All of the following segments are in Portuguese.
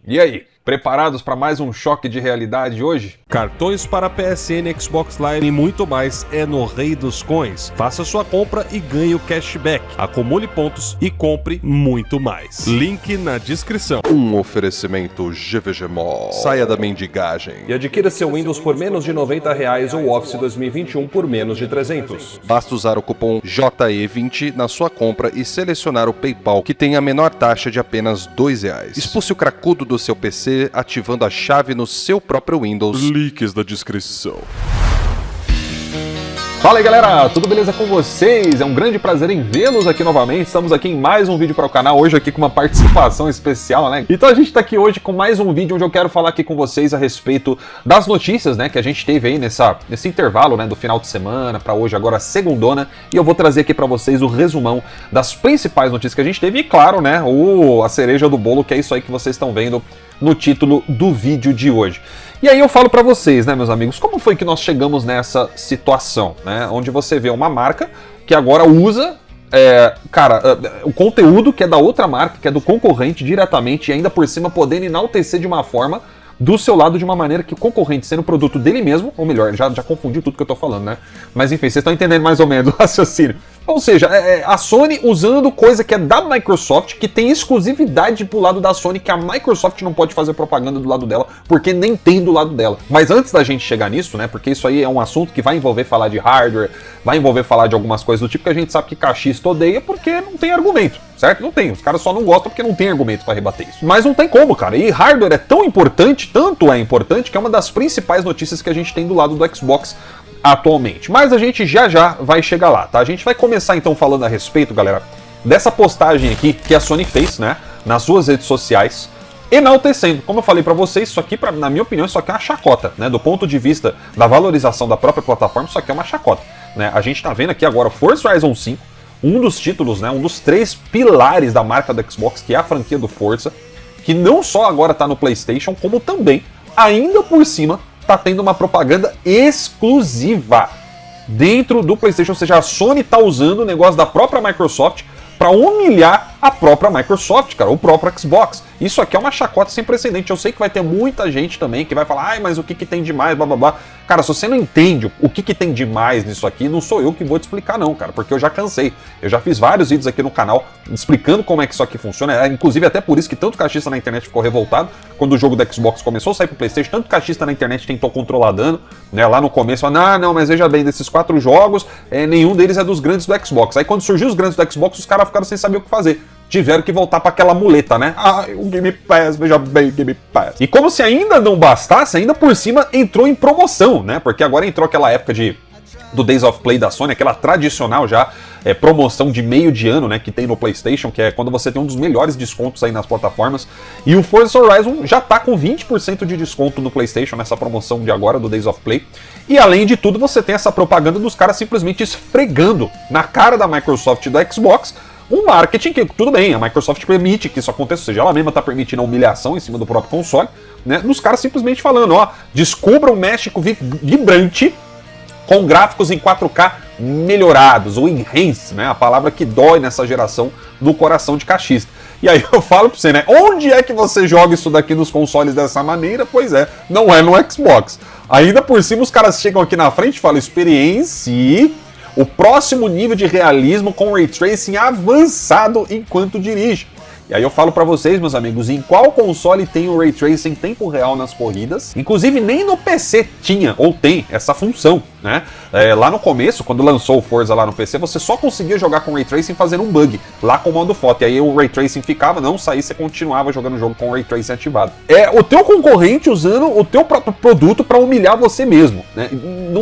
E aí, preparados para mais um choque de realidade hoje? Cartões para PSN, Xbox Live e muito mais é no Rei dos Coins. Faça sua compra e ganhe o cashback. Acumule pontos e compre muito mais. Link na descrição. Um oferecimento GVG Mall. Saia da mendigagem. E adquira seu Windows por menos de R$90 ou Office 2021 por menos de 300. Basta usar o cupom JE20 na sua compra e selecionar o PayPal, que tem a menor taxa de apenas R$2. Expulse o cracudo do seu PC ativando a chave no seu próprio Windows. Links da descrição. Fala aí galera, tudo beleza com vocês? É um grande prazer em vê-los aqui novamente. Estamos aqui em mais um vídeo para o canal, hoje aqui com uma participação especial, né? Então a gente tá aqui hoje com mais um vídeo onde eu quero falar aqui com vocês a respeito das notícias, né, que a gente teve aí nesse intervalo, né, do final de semana para hoje, agora segundona, e eu vou trazer aqui para vocês o resumão das principais notícias que a gente teve e claro, né, a cereja do bolo, que é isso aí que vocês estão vendo no título do vídeo de hoje. E aí eu falo pra vocês, né, meus amigos, como foi que nós chegamos nessa situação, né, onde você vê uma marca que agora usa, o conteúdo que é da outra marca, que é do concorrente diretamente e ainda por cima podendo enaltecer de uma forma do seu lado de uma maneira que o concorrente sendo produto dele mesmo, ou melhor, já confundi tudo que eu tô falando, né? Mas enfim, vocês estão entendendo mais ou menos o raciocínio. Ou seja, a Sony usando coisa que é da Microsoft, que tem exclusividade pro lado da Sony, que a Microsoft não pode fazer propaganda do lado dela, porque nem tem do lado dela. Mas antes da gente chegar nisso, né, porque isso aí é um assunto que vai envolver falar de hardware, vai envolver falar de algumas coisas do tipo que a gente sabe que cachista odeia porque não tem argumento, certo? Não tem, os caras só não gostam porque não tem argumento pra rebater isso. Mas não tem como, cara, e hardware é tão importante, tanto é importante, que é uma das principais notícias que a gente tem do lado do Xbox atualmente. Mas a gente já vai chegar lá, tá? A gente vai começar então falando a respeito, galera, dessa postagem aqui que a Sony fez, né, nas suas redes sociais, enaltecendo. Como eu falei pra vocês, isso aqui, na minha opinião, isso aqui é uma chacota, né? Do ponto de vista da valorização da própria plataforma, isso aqui é uma chacota, né? A gente tá vendo aqui agora Forza Horizon 5, um dos títulos, né, um dos 3 pilares da marca do Xbox, que é a franquia do Forza, que não só agora tá no PlayStation, como também, ainda por cima, tá tendo uma propaganda exclusiva dentro do PlayStation, ou seja, a Sony tá usando o negócio da própria Microsoft para humilhar a própria Microsoft, cara, o próprio Xbox. Isso aqui é uma chacota sem precedente. Eu sei que vai ter muita gente também que vai falar, ai, mas o que tem de mais, blá blá blá. Cara, se você não entende o que tem de mais nisso aqui, não sou eu que vou te explicar não, cara, porque eu já cansei. Eu já fiz vários vídeos aqui no canal explicando como é que isso aqui funciona, inclusive até por isso que tanto cachista na internet ficou revoltado quando o jogo do Xbox começou a sair pro PlayStation, tanto cachista na internet tentou controlar dano, né, lá no começo, não, mas veja bem, desses 4 jogos, nenhum deles é dos grandes do Xbox. Aí quando surgiu os grandes do Xbox, os caras ficaram sem saber o que fazer. Tiveram que voltar para aquela muleta, né? O Game Pass, veja bem, Game Pass. E como se ainda não bastasse, ainda por cima entrou em promoção, né? Porque agora entrou aquela época do Days of Play da Sony, aquela tradicional já promoção de meio de ano, né, que tem no PlayStation, que é quando você tem um dos melhores descontos aí nas plataformas. E o Forza Horizon já tá com 20% de desconto no PlayStation nessa promoção de agora do Days of Play. E além de tudo, você tem essa propaganda dos caras simplesmente esfregando na cara da Microsoft e do Xbox um marketing que, tudo bem, a Microsoft permite que isso aconteça, ou seja, ela mesma tá permitindo a humilhação em cima do próprio console, né, dos caras simplesmente falando, descubra um México vibrante com gráficos em 4K melhorados, ou enhance, né, a palavra que dói nessa geração no coração de cachista. E aí eu falo pra você, né, onde é que você joga isso daqui nos consoles dessa maneira? Pois é, não é no Xbox. Ainda por cima os caras chegam aqui na frente e falam, experiencie o próximo nível de realismo com Ray Tracing avançado enquanto dirige. E aí eu falo pra vocês, meus amigos, em qual console tem o Ray Tracing em tempo real nas corridas? Inclusive nem no PC tinha, ou tem, essa função, né? Lá no começo, quando lançou o Forza lá no PC, você só conseguia jogar com Ray Tracing fazendo um bug, lá com o modo foto. E aí o Ray Tracing ficava, não saía, você continuava jogando o jogo com o Ray Tracing ativado. É o teu concorrente usando o teu próprio produto pra humilhar você mesmo, né?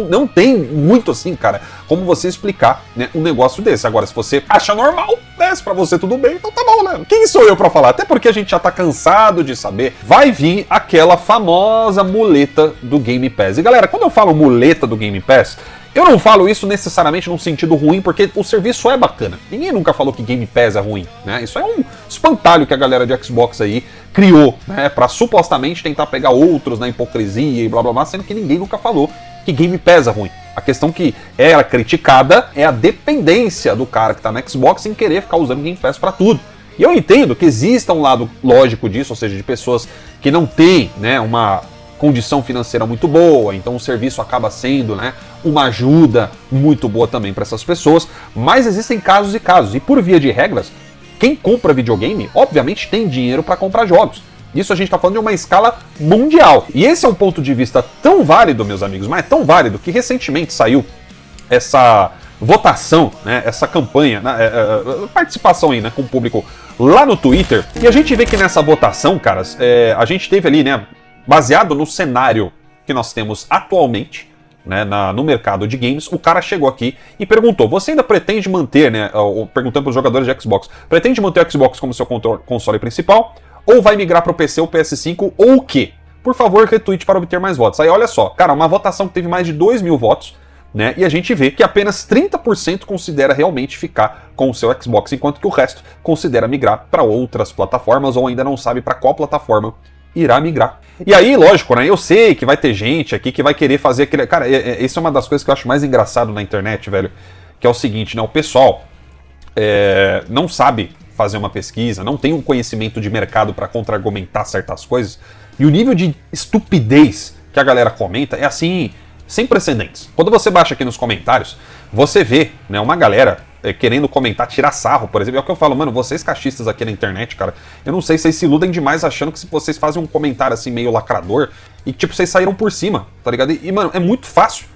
Não tem muito assim, cara, como você explicar, né, um negócio desse. Agora, se você acha normal, se pra você tudo bem, então tá bom, né? Quem sou eu pra falar? Até porque a gente já tá cansado de saber, vai vir aquela famosa muleta do Game Pass. E galera, quando eu falo muleta do Game Pass, eu não falo isso necessariamente num sentido ruim, porque o serviço é bacana. Ninguém nunca falou que Game Pass é ruim, né? Isso é um espantalho que a galera de Xbox aí criou, né? Pra supostamente tentar pegar outros na hipocrisia e blá blá blá, sendo que ninguém nunca falou que Game Pass é ruim. A questão que era criticada é a dependência do cara que tá no Xbox em querer ficar usando Game Pass pra tudo. E eu entendo que exista um lado lógico disso, ou seja, de pessoas que não têm, né, uma condição financeira muito boa, então o serviço acaba sendo, né, uma ajuda muito boa também para essas pessoas, mas existem casos e casos, e por via de regras, quem compra videogame, obviamente tem dinheiro para comprar jogos. Isso a gente está falando de uma escala mundial. E esse é um ponto de vista tão válido, meus amigos, mas tão válido que recentemente saiu essa votação, né, essa campanha, participação aí, né, com o público lá no Twitter. E a gente vê que nessa votação, caras, a gente teve ali, né, baseado no cenário que nós temos atualmente, né, no mercado de games, o cara chegou aqui e perguntou: você ainda pretende manter, né, perguntando para os jogadores de Xbox, pretende manter o Xbox como seu console principal, ou vai migrar para o PC ou PS5, ou o quê? Por favor, retweet para obter mais votos. Aí olha só, cara, uma votação que teve mais de 2.000 votos, né, e a gente vê que apenas 30% considera realmente ficar com o seu Xbox, enquanto que o resto considera migrar para outras plataformas, ou ainda não sabe para qual plataforma irá migrar. E aí, lógico, né, eu sei que vai ter gente aqui que vai querer fazer aquele... Cara, isso é uma das coisas que eu acho mais engraçado na internet, velho, que é o seguinte, né, o pessoal não sabe fazer uma pesquisa, não tem um conhecimento de mercado para contra-argumentar certas coisas, e o nível de estupidez que a galera comenta é assim, sem precedentes. Quando você baixa aqui nos comentários, você vê, né, uma galera querendo comentar, tirar sarro, por exemplo. É o que eu falo, mano, vocês cachistas aqui na internet, cara, eu não sei, vocês se iludem demais achando que se vocês fazem um comentário assim meio lacrador e tipo, vocês saíram por cima, tá ligado? E mano, é muito fácil,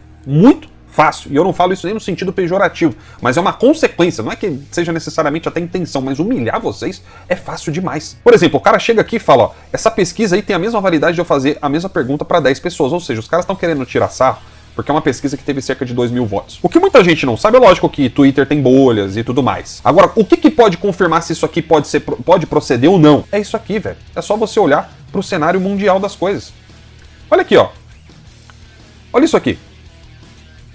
e eu não falo isso nem no sentido pejorativo, mas é uma consequência, não é que seja necessariamente até intenção, mas humilhar vocês é fácil demais. Por exemplo, o cara chega aqui e fala, ó, essa pesquisa aí tem a mesma validade de eu fazer a mesma pergunta para 10 pessoas, ou seja, os caras estão querendo tirar sarro, porque é uma pesquisa que teve cerca de 2.000 votos. O que muita gente não sabe, é lógico que Twitter tem bolhas e tudo mais. Agora, o que pode confirmar se isso aqui pode proceder ou não? É isso aqui, velho. É só você olhar pro cenário mundial das coisas. Olha aqui, ó. Olha isso aqui.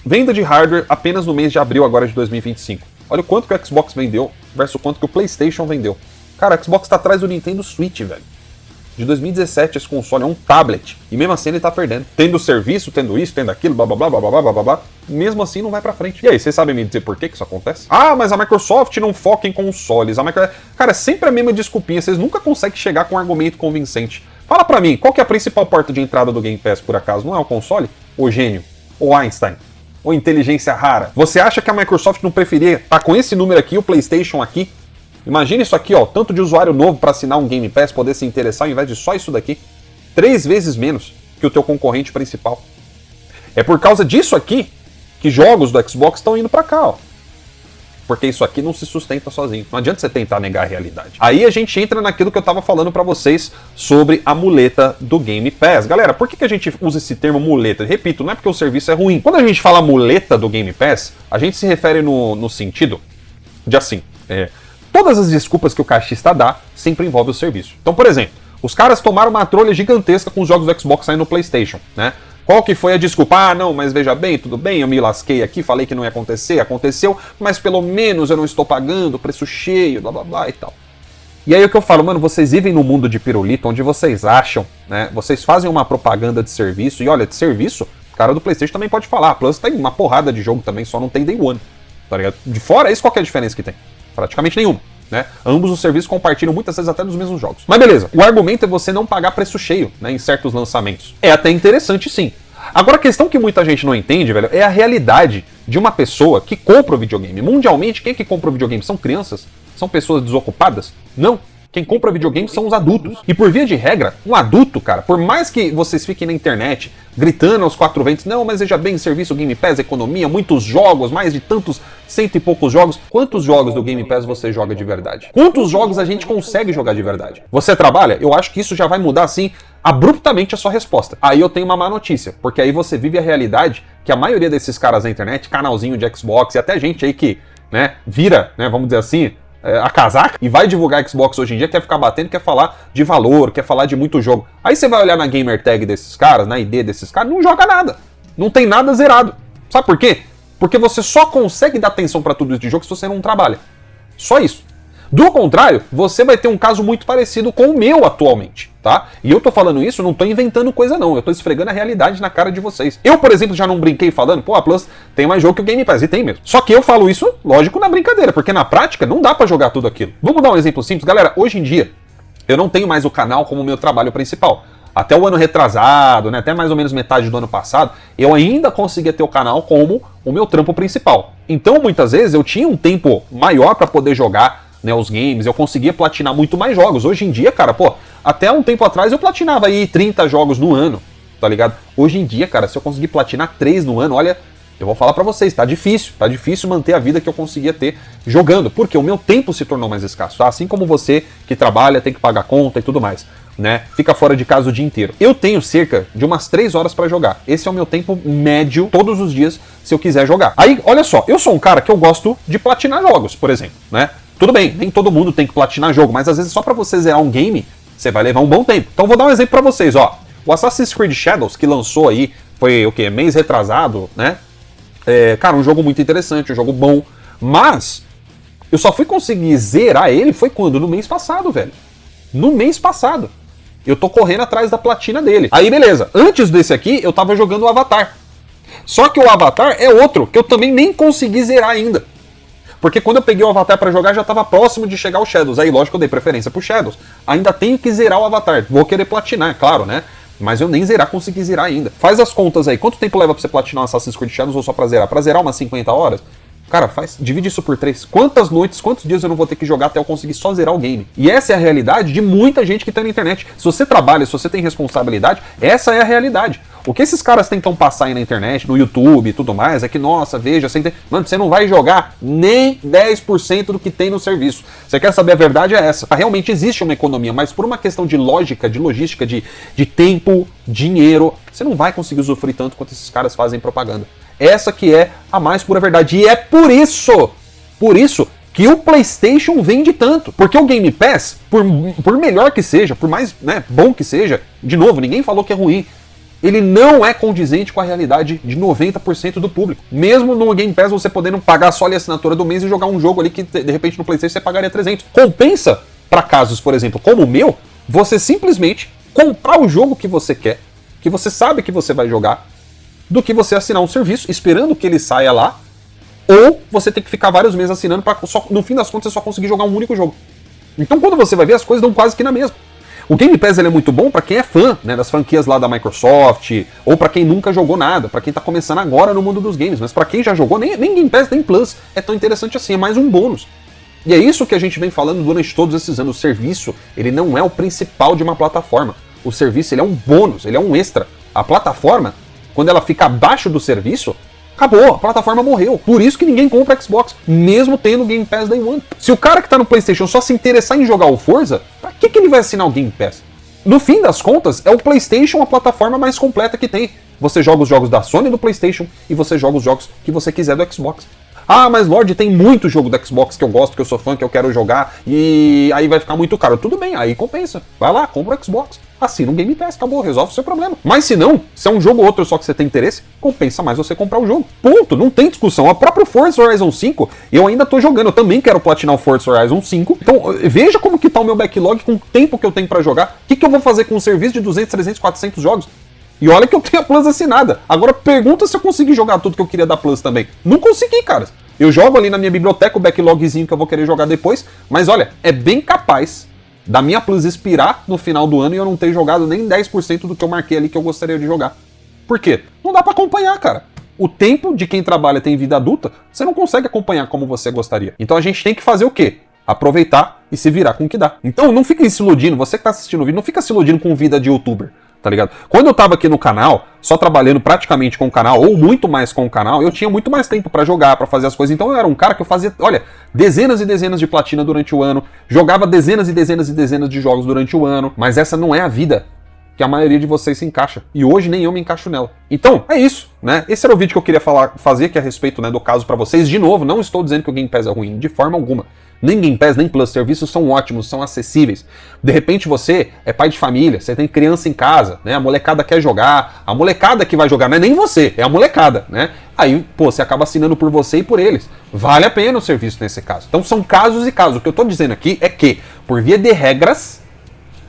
Venda de hardware apenas no mês de abril agora de 2025. Olha o quanto que o Xbox vendeu versus o quanto que o PlayStation vendeu. Cara, o Xbox tá atrás do Nintendo Switch, velho. De 2017 esse console é um tablet. E mesmo assim ele tá perdendo. Tendo serviço, tendo isso, tendo aquilo, blá blá blá blá blá blá blá blá. Mesmo assim não vai pra frente. E aí, vocês sabem me dizer por que isso acontece? Ah, mas a Microsoft não foca em consoles. Cara, é sempre a mesma desculpinha. Vocês nunca conseguem chegar com um argumento convincente. Fala pra mim, qual que é a principal porta de entrada do Game Pass, por acaso? Não é o console? O gênio? O Einstein? Ou inteligência rara? Você acha que a Microsoft não preferia estar com esse número aqui, o PlayStation aqui? Imagina isso aqui, ó, tanto de usuário novo para assinar um Game Pass, poder se interessar ao invés de só isso daqui. 3 vezes menos que o teu concorrente principal. É por causa disso aqui que jogos do Xbox estão indo para cá, ó. Porque isso aqui não se sustenta sozinho. Não adianta você tentar negar a realidade. Aí a gente entra naquilo que eu tava falando pra vocês sobre a muleta do Game Pass. Galera, por que a gente usa esse termo muleta? Repito, não é porque o serviço é ruim. Quando a gente fala muleta do Game Pass, a gente se refere no sentido de assim, todas as desculpas que o cachista dá sempre envolvem o serviço. Então, por exemplo, os caras tomaram uma trolha gigantesca com os jogos do Xbox saindo no PlayStation, né? Qual que foi a desculpa? Ah, não, mas veja bem, tudo bem, eu me lasquei aqui, falei que não ia acontecer, aconteceu, mas pelo menos eu não estou pagando, preço cheio, blá blá blá e tal. E aí o que eu falo, mano, vocês vivem num mundo de pirulito onde vocês acham, né, vocês fazem uma propaganda de serviço, e olha, de serviço, o cara do PlayStation também pode falar, a Plus tem uma porrada de jogo também, só não tem Day One, tá ligado? De fora isso, qual que é a diferença que tem? Praticamente nenhuma. Né? Ambos os serviços compartilham muitas vezes até dos mesmos jogos. Mas beleza, o argumento é você não pagar preço cheio, né, em certos lançamentos. É até interessante sim. Agora a questão que muita gente não entende, velho, é a realidade de uma pessoa que compra o videogame. Mundialmente, quem é que compra o videogame? São crianças? São pessoas desocupadas? Não. Quem compra videogame são os adultos. E por via de regra, um adulto, cara, por mais que vocês fiquem na internet gritando aos 4 ventos, não, mas veja bem, serviço Game Pass, economia, muitos jogos, mais de tantos, 100 e poucos jogos. Quantos jogos do Game Pass você joga de verdade? Quantos jogos a gente consegue jogar de verdade? Você trabalha? Eu acho que isso já vai mudar, assim, abruptamente a sua resposta. Aí eu tenho uma má notícia, porque aí você vive a realidade que a maioria desses caras na internet, canalzinho de Xbox e até gente aí que, né, vira, né, vamos dizer assim, a casaca e vai divulgar Xbox hoje em dia, quer ficar batendo, quer falar de valor, quer falar de muito jogo. Aí você vai olhar na gamer tag desses caras, na ID desses caras, não joga nada. Não tem nada zerado. Sabe por quê? Porque você só consegue dar atenção pra tudo isso de jogo se você não trabalha. Só isso. Do contrário, você vai ter um caso muito parecido com o meu atualmente, tá? E eu tô falando isso, não tô inventando coisa não, eu tô esfregando a realidade na cara de vocês. Eu, por exemplo, já não brinquei falando, pô, a Plus tem mais jogo que o Game Pass, e tem mesmo. Só que eu falo isso, lógico, na brincadeira, porque na prática não dá pra jogar tudo aquilo. Vamos dar um exemplo simples, galera, hoje em dia, eu não tenho mais o canal como meu trabalho principal. Até o ano retrasado, né, até mais ou menos metade do ano passado, eu ainda conseguia ter o canal como o meu trampo principal. Então, muitas vezes, eu tinha um tempo maior para poder jogar, né, os games, eu conseguia platinar muito mais jogos. Hoje em dia, cara, pô, até um tempo atrás eu platinava aí 30 jogos no ano, tá ligado? Hoje em dia, cara, se eu conseguir platinar 3 no ano, olha, eu vou falar pra vocês, tá difícil manter a vida que eu conseguia ter jogando, porque o meu tempo se tornou mais escasso, tá? Assim como você que trabalha, tem que pagar conta e tudo mais. Né? Fica fora de casa o dia inteiro. Eu tenho cerca de umas 3 horas pra jogar. Esse é o meu tempo médio todos os dias se eu quiser jogar. Aí, olha só, eu sou um cara que eu gosto de platinar jogos, por exemplo, né? Tudo bem, nem todo mundo tem que platinar jogo, mas às vezes só pra você zerar um game, você vai levar um bom tempo. Então vou dar um exemplo pra vocês, ó. O Assassin's Creed Shadows, que lançou aí, foi o quê? Mês retrasado, né? Cara, um jogo muito interessante, um jogo bom, mas eu só fui conseguir zerar ele foi quando? No mês passado, velho. No mês passado. Eu tô correndo atrás da platina dele. Aí, beleza. Antes desse aqui, eu tava jogando o Avatar. Só que o Avatar é outro, que eu também nem consegui zerar ainda. Porque quando eu peguei o Avatar pra jogar, já tava próximo de chegar o Shadows. Aí, lógico, eu dei preferência pro Shadows. Ainda tenho que zerar o Avatar. Vou querer platinar, é claro, né? Mas eu nem consegui zerar ainda. Faz as contas aí. Quanto tempo leva pra você platinar um Assassin's Creed Shadows ou só pra zerar? Pra zerar umas 50 horas? Cara, divide isso por 3. Quantas noites, quantos dias eu não vou ter que jogar até eu conseguir só zerar o game? E essa é a realidade de muita gente que tá na internet. Se você trabalha, se você tem responsabilidade, essa é a realidade. O que esses caras tentam passar aí na internet, no YouTube e tudo mais, é que, nossa, veja, mano, você não vai jogar nem 10% do que tem no serviço. Você quer saber a verdade? É essa. Realmente existe uma economia, mas por uma questão de lógica, de logística, de tempo, dinheiro, você não vai conseguir usufruir tanto quanto esses caras fazem propaganda. Essa que é a mais pura verdade. E é por isso que o PlayStation vende tanto. Porque o Game Pass, por melhor que seja, por mais, né, bom que seja, de novo, ninguém falou que é ruim, ele não é condizente com a realidade de 90% do público. Mesmo no Game Pass você podendo pagar só a assinatura do mês e jogar um jogo ali que de repente no PlayStation você pagaria 300. Compensa para casos, por exemplo, como o meu, você simplesmente comprar o jogo que você quer, que você sabe que você vai jogar, do que você assinar um serviço esperando que ele saia lá, ou você tem que ficar vários meses assinando para no fim das contas você só conseguir jogar um único jogo. Então quando você vai ver, as coisas dão quase que na mesma. O Game Pass ele é muito bom para quem é fã, né, das franquias lá da Microsoft, ou para quem nunca jogou nada, para quem tá começando agora no mundo dos games, mas para quem já jogou, nem Game Pass nem Plus é tão interessante assim, é mais um bônus. E é isso que a gente vem falando durante todos esses anos. O serviço, ele não é o principal de uma plataforma. O serviço, ele é um bônus, ele é um extra. A plataforma, quando ela fica abaixo do serviço, acabou, a plataforma morreu. Por isso que ninguém compra Xbox, mesmo tendo o Game Pass Day One. Se o cara que tá no PlayStation só se interessar em jogar o Forza, pra que ele vai assinar o Game Pass? No fim das contas, é o PlayStation a plataforma mais completa que tem. Você joga os jogos da Sony do PlayStation e você joga os jogos que você quiser do Xbox. Ah, mas Lorde, tem muito jogo do Xbox que eu gosto, que eu sou fã, que eu quero jogar, e aí vai ficar muito caro. Tudo bem, aí compensa. Vai lá, compra o Xbox. Assina o Game Pass, acabou, resolve o seu problema. Mas se não, se é um jogo ou outro só que você tem interesse, compensa mais você comprar o jogo. Ponto, não tem discussão. O próprio Forza Horizon 5, eu ainda tô jogando, eu também quero platinar o Forza Horizon 5. Então, veja como que tá o meu backlog com o tempo que eu tenho pra jogar. O que eu vou fazer com um serviço de 200, 300, 400 jogos? E olha que eu tenho a Plus assinada. Agora pergunta se eu consegui jogar tudo que eu queria da Plus também. Não consegui, cara. Eu jogo ali na minha biblioteca o backlogzinho que eu vou querer jogar depois, mas olha, é bem capaz da minha Plus expirar no final do ano e eu não ter jogado nem 10% do que eu marquei ali que eu gostaria de jogar. Por quê? Não dá pra acompanhar, cara. O tempo de quem trabalha tem vida adulta, você não consegue acompanhar como você gostaria. Então a gente tem que fazer o quê? Aproveitar e se virar com o que dá. Então não fiquem se iludindo, você que tá assistindo o vídeo, não fica se iludindo com vida de youtuber. Tá ligado? Quando eu tava aqui no canal, só trabalhando praticamente com o canal, ou muito mais com o canal, eu tinha muito mais tempo pra jogar, pra fazer as coisas. Então eu era um cara que eu fazia, olha, dezenas e dezenas de platina durante o ano, jogava dezenas e dezenas e dezenas de jogos durante o ano, mas essa não é a vida que a maioria de vocês se encaixa. E hoje nem eu me encaixo nela. Então, é isso, né? Esse era o vídeo que eu queria fazer aqui a respeito, né, do caso pra vocês. De novo, não estou dizendo que o Game Pass é ruim, de forma alguma. Nem Game Pass, nem Plus, serviços são ótimos, são acessíveis. De repente você é pai de família, você tem criança em casa, né? A molecada quer jogar, a molecada que vai jogar não é nem você, é a molecada, né? Aí, pô, você acaba assinando por você e por eles. Vale a pena o serviço nesse caso. Então são casos e casos. O que eu tô dizendo aqui é que, por via de regras,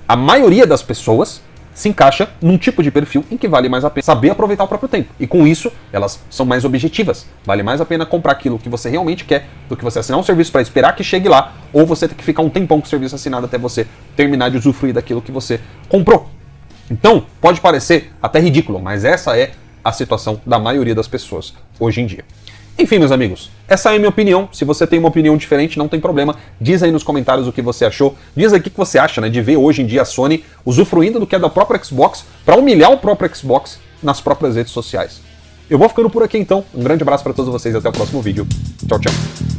a maioria das pessoas se encaixa num tipo de perfil em que vale mais a pena saber aproveitar o próprio tempo. E com isso, elas são mais objetivas. Vale mais a pena comprar aquilo que você realmente quer do que você assinar um serviço para esperar que chegue lá, ou você ter que ficar um tempão com o serviço assinado até você terminar de usufruir daquilo que você comprou. Então, pode parecer até ridículo, mas essa é a situação da maioria das pessoas hoje em dia. Enfim, meus amigos, essa é a minha opinião. Se você tem uma opinião diferente, não tem problema. Diz aí nos comentários o que você achou. Diz aí o que você acha, né, de ver hoje em dia a Sony usufruindo do que é da própria Xbox para humilhar o próprio Xbox nas próprias redes sociais. Eu vou ficando por aqui então. Um grande abraço para todos vocês e até o próximo vídeo. Tchau, tchau.